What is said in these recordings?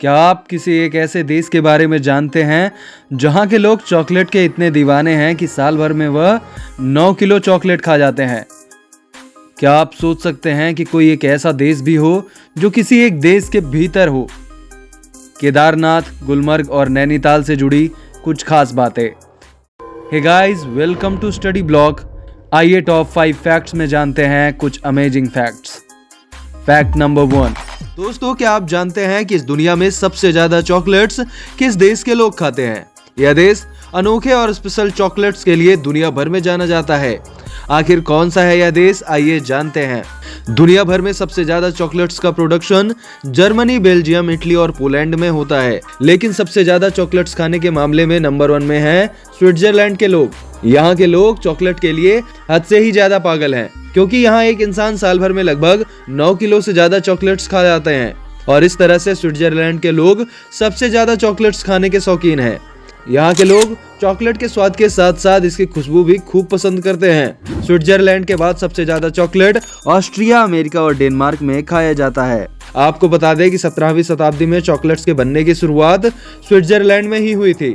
क्या आप किसी एक ऐसे देश के बारे में जानते हैं जहां के लोग चॉकलेट के इतने दीवाने हैं कि साल भर में वह 9 किलो चॉकलेट खा जाते हैं? क्या आप सोच सकते हैं कि कोई एक ऐसा देश भी हो जो किसी एक देश के भीतर हो? केदारनाथ, गुलमर्ग और नैनीताल से जुड़ी कुछ खास बातें। Hey guys, welcome to study block. आइए टॉप 5 फैक्ट्स में जानते हैं कुछ अमेजिंग फैक्ट्स। Fact number 1। दोस्तों, क्या आप जानते हैं कि इस दुनिया में सबसे ज्यादा चॉकलेट्स किस देश के लोग खाते हैं? यह देश अनोखे और स्पेशल चॉकलेट्स के लिए दुनिया भर में जाना जाता है। आखिर कौन सा है यह देश, आइए जानते हैं। दुनिया भर में सबसे ज्यादा चॉकलेट्स का प्रोडक्शन जर्मनी, बेल्जियम, इटली और पोलैंड में होता है, लेकिन सबसे ज्यादा चॉकलेट्स खाने के मामले में नंबर 1 में है स्विट्जरलैंड के लोग। यहाँ के लोग चॉकलेट के लिए हद से ही ज्यादा पागल हैं, क्योंकि यहाँ एक इंसान साल भर में लगभग 9 किलो से ज्यादा चॉकलेट्स खा जाते हैं और इस तरह से स्विट्जरलैंड के लोग सबसे ज्यादा चॉकलेट्स खाने के शौकीन हैं। यहाँ के लोग चॉकलेट के स्वाद के साथ साथ इसकी खुशबू भी खूब पसंद करते हैं। स्विट्जरलैंड के बाद सबसे ज्यादा चॉकलेट ऑस्ट्रिया, अमेरिका और डेनमार्क में खाया जाता है। आपको बता दें कि 17वीं शताब्दी में चॉकलेट्स के बनने की शुरुआत स्विट्जरलैंड में ही हुई थी।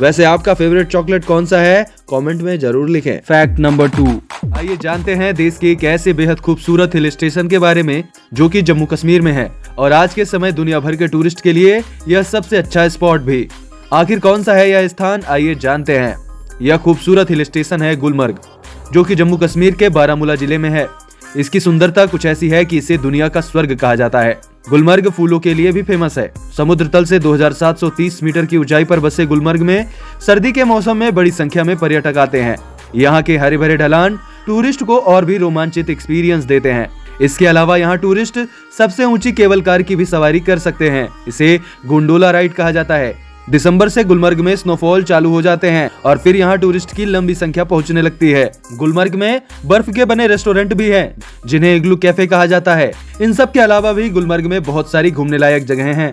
वैसे आपका फेवरेट चॉकलेट कौन सा है? कमेंट में जरूर लिखें। Fact number 2। आइए जानते हैं देश के एक ऐसे बेहद खूबसूरत हिल स्टेशन के बारे में जो कि जम्मू कश्मीर में है और आज के समय दुनिया भर के टूरिस्ट के लिए यह सबसे अच्छा स्पॉट भी। आखिर कौन सा है यह स्थान, आइए जानते हैं। यह खूबसूरत हिल स्टेशन है गुलमर्ग, जो कि जम्मू कश्मीर के बारामूला जिले में है। इसकी सुंदरता कुछ ऐसी है कि इसे दुनिया का स्वर्ग कहा जाता है। गुलमर्ग फूलों के लिए भी फेमस है। समुद्र तल से 2730 मीटर की ऊंचाई पर बसे गुलमर्ग में सर्दी के मौसम में बड़ी संख्या में पर्यटक आते हैं। यहाँ के हरे भरे ढलान टूरिस्ट को और भी रोमांचित एक्सपीरियंस देते हैं। इसके अलावा यहाँ टूरिस्ट सबसे ऊंची केबल कार की भी सवारी कर सकते हैं। इसे गोंडोला राइड कहा जाता है। दिसंबर से गुलमर्ग में स्नोफॉल चालू हो जाते हैं और फिर यहाँ टूरिस्ट की लंबी संख्या पहुँचने लगती है। गुलमर्ग में बर्फ के बने रेस्टोरेंट भी हैं, जिन्हें इग्लू कैफे कहा जाता है। इन सब के अलावा भी गुलमर्ग में बहुत सारी घूमने लायक जगहें हैं।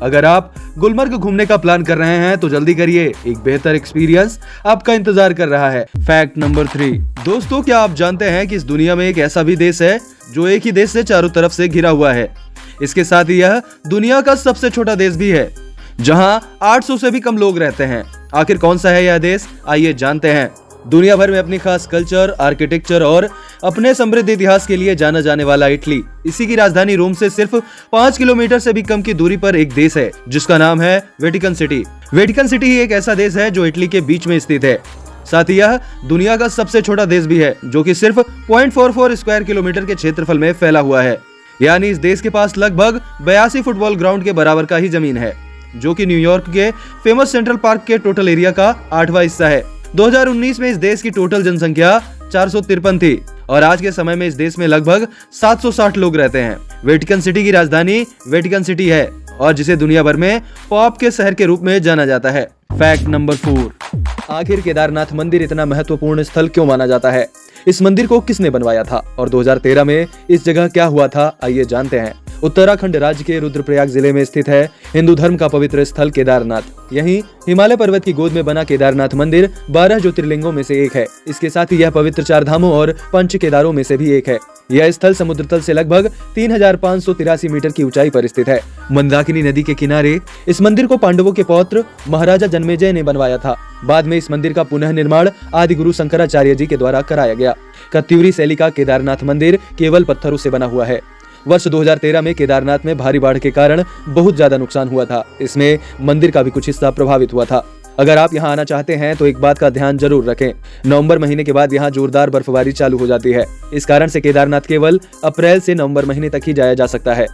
अगर आप गुलमर्ग घूमने का प्लान कर रहे हैं तो जल्दी करिए, एक बेहतर एक्सपीरियंस आपका इंतजार कर रहा है। Fact number 3। दोस्तों, क्या आप जानते हैं कि इस दुनिया में एक ऐसा भी देश है जो एक ही देश से चारों तरफ से घिरा हुआ है। इसके साथ ही यह दुनिया का सबसे छोटा देश भी है, जहां 800 से भी कम लोग रहते हैं। आखिर कौन सा है यह देश, आइए जानते हैं। दुनिया भर में अपनी खास कल्चर, आर्किटेक्चर और अपने समृद्ध इतिहास के लिए जाना जाने वाला इटली, इसी की राजधानी रोम से सिर्फ 5 किलोमीटर से भी कम की दूरी पर एक देश है जिसका नाम है वेटिकन सिटी। वेटिकन सिटी ही एक ऐसा देश है जो इटली के बीच में स्थित है। साथ ही यह दुनिया का सबसे छोटा देश भी है, जो कि सिर्फ 0.44 स्क्वायर किलोमीटर के क्षेत्रफल में फैला हुआ है। यानी इस देश के पास लगभग 82 फुटबॉल ग्राउंड के बराबर का ही जमीन है, जो कि न्यूयॉर्क के फेमस सेंट्रल पार्क के टोटल एरिया का 8वां हिस्सा है। 2019 में इस देश की टोटल जनसंख्या 453 थी और आज के समय में इस देश में लगभग 760 लोग रहते हैं। वेटिकन सिटी की राजधानी वेटिकन सिटी है और जिसे दुनिया भर में पॉप के शहर के रूप में जाना जाता है। Fact number 4। आखिर केदारनाथ मंदिर इतना महत्वपूर्ण स्थल क्यों माना जाता है? इस मंदिर को किसने बनवाया था और 2013 में इस जगह क्या हुआ था, आइए जानते हैं। उत्तराखंड राज्य के रुद्रप्रयाग जिले में स्थित है हिंदू धर्म का पवित्र स्थल केदारनाथ। यहीं हिमालय पर्वत की गोद में बना केदारनाथ मंदिर 12 ज्योतिर्लिंगों में से एक है। इसके साथ ही यह पवित्र 4 धामों और 5 केदारों में से भी एक है। यह स्थल समुद्र तल से लगभग 3583 मीटर की ऊंचाई पर स्थित है। मंदाकिनी नदी के किनारे इस मंदिर को पांडवों के पौत्र महाराजा जन्मेजय ने बनवाया था। बाद में इस मंदिर का पुनः निर्माण आदि गुरु शंकराचार्य जी के द्वारा कराया गया। कत्यूरी शैली का केदारनाथ मंदिर केवल पत्थरों से बना हुआ है। वर्ष 2013 में केदारनाथ में भारी बाढ़ के कारण बहुत ज्यादा नुकसान हुआ था। इसमें मंदिर का भी कुछ हिस्सा प्रभावित हुआ था। अगर आप यहाँ आना चाहते हैं तो एक बात का ध्यान जरूर रखें, नवंबर महीने के बाद यहाँ जोरदार बर्फबारी चालू हो जाती है। इस कारण से केदारनाथ केवल अप्रैल से नवंबर महीने तक ही जाया जा सकता है।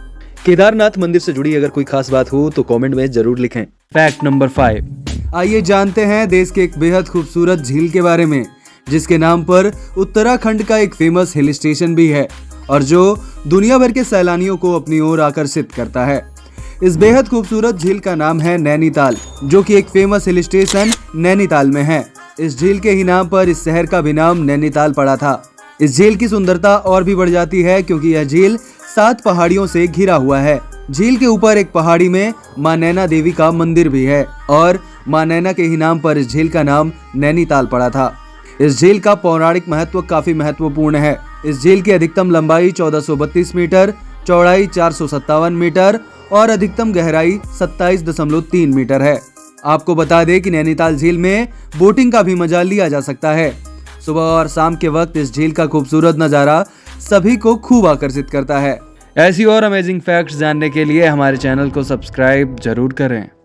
केदारनाथ मंदिर से जुड़ी अगर कोई खास बात हो तो कमेंट में जरूर लिखें। Fact number 5। आइए जानते हैं देश के एक बेहद खूबसूरत झील के बारे में, जिसके नाम पर उत्तराखंड का एक फेमस हिल स्टेशन भी है और जो दुनिया भर के सैलानियों को अपनी ओर आकर्षित करता है। इस बेहद खूबसूरत झील का नाम है नैनीताल, जो कि एक फेमस हिल स्टेशन नैनीताल में है। इस झील के ही नाम पर इस शहर का भी नाम नैनीताल पड़ा था। इस झील की सुंदरता और भी बढ़ जाती है क्योंकि यह झील 7 पहाड़ियों से घिरा हुआ है। झील के ऊपर एक पहाड़ी में मां नैना देवी का मंदिर भी है और मां नैना के ही नाम पर इस झील का नाम नैनीताल पड़ा था। इस झील का पौराणिक महत्व काफी महत्वपूर्ण है। इस झील की अधिकतम लंबाई 1432 मीटर, चौड़ाई 457 मीटर और अधिकतम गहराई 27.3 मीटर है। आपको बता दें कि नैनीताल झील में बोटिंग का भी मजा लिया जा सकता है। सुबह और शाम के वक्त इस झील का खूबसूरत नज़ारा सभी को खूब आकर्षित करता है। ऐसी और अमेजिंग फैक्ट्स जानने के लिए हमारे चैनल को सब्सक्राइब जरूर करें।